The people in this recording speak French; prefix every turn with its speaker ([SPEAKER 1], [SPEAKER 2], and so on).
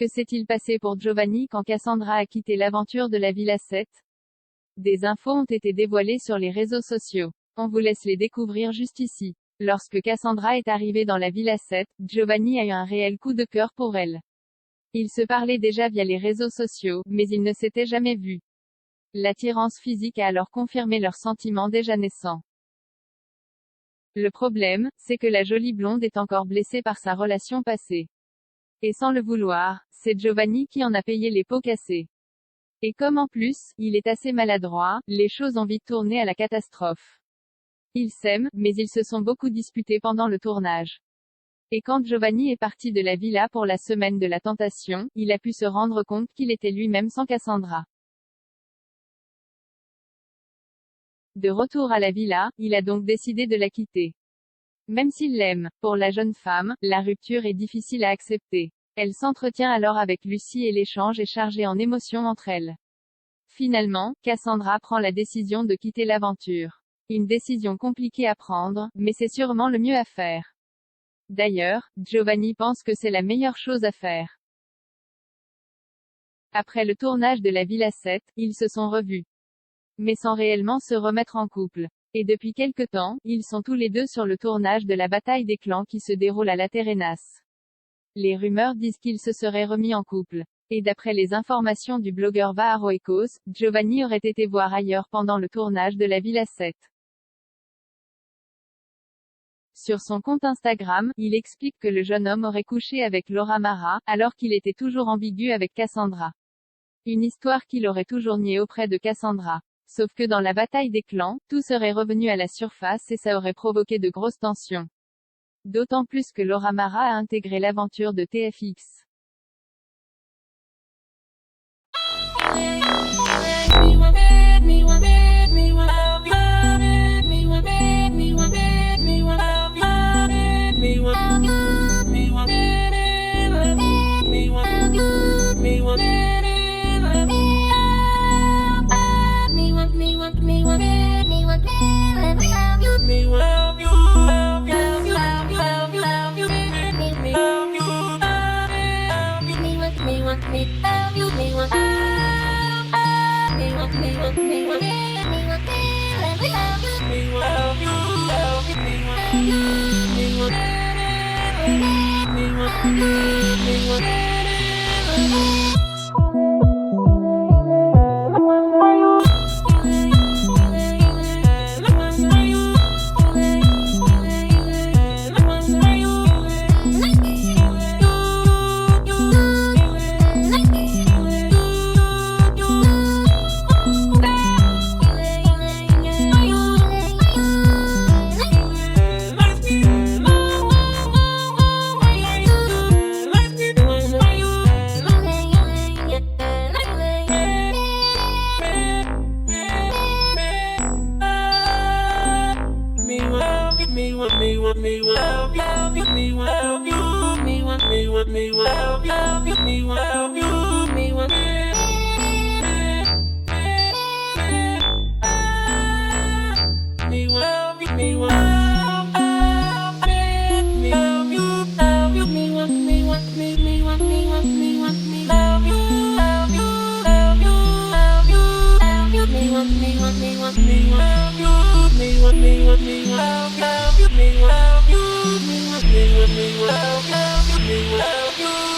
[SPEAKER 1] Que s'est-il passé pour Giovanni quand Cassandra a quitté l'aventure de la Villa 7? Des infos ont été dévoilées sur les réseaux sociaux. On vous laisse les découvrir juste ici. Lorsque Cassandra est arrivée dans la Villa 7, Giovanni a eu un réel coup de cœur pour elle. Ils se parlaient déjà via les réseaux sociaux, mais ils ne s'étaient jamais vus. L'attirance physique a alors confirmé leurs sentiments déjà naissants. Le problème, c'est que la jolie blonde est encore blessée par sa relation passée. Et sans le vouloir, c'est Giovanni qui en a payé les pots cassés. Et comme en plus, il est assez maladroit, les choses ont vite tourné à la catastrophe. Ils s'aiment, mais ils se sont beaucoup disputés pendant le tournage. Et quand Giovanni est parti de la villa pour la semaine de la tentation, il a pu se rendre compte qu'il était lui-même sans Cassandra. De retour à la villa, il a donc décidé de la quitter. Même s'il l'aime, pour la jeune femme, la rupture est difficile à accepter. Elle s'entretient alors avec Lucie et l'échange est chargé en émotions entre elles. Finalement, Cassandra prend la décision de quitter l'aventure. Une décision compliquée à prendre, mais c'est sûrement le mieux à faire. D'ailleurs, Giovanni pense que c'est la meilleure chose à faire. Après le tournage de la Villa 7, ils se sont revus. Mais sans réellement se remettre en couple. Et depuis quelque temps, ils sont tous les deux sur le tournage de la bataille des clans qui se déroule à La Terenas. Les rumeurs disent qu'ils se seraient remis en couple. Et d'après les informations du blogueur Vaharoikos, Giovanni aurait été voir ailleurs pendant le tournage de la Villa 7. Sur son compte Instagram, il explique que le jeune homme aurait couché avec Laura Mara, alors qu'il était toujours ambigu avec Cassandra. Une histoire qu'il aurait toujours niée auprès de Cassandra. Sauf que dans la bataille des clans, tout serait revenu à la surface et ça aurait provoqué de grosses tensions. D'autant plus que Laura Mara a intégré l'aventure de TFX.
[SPEAKER 2] Me love you.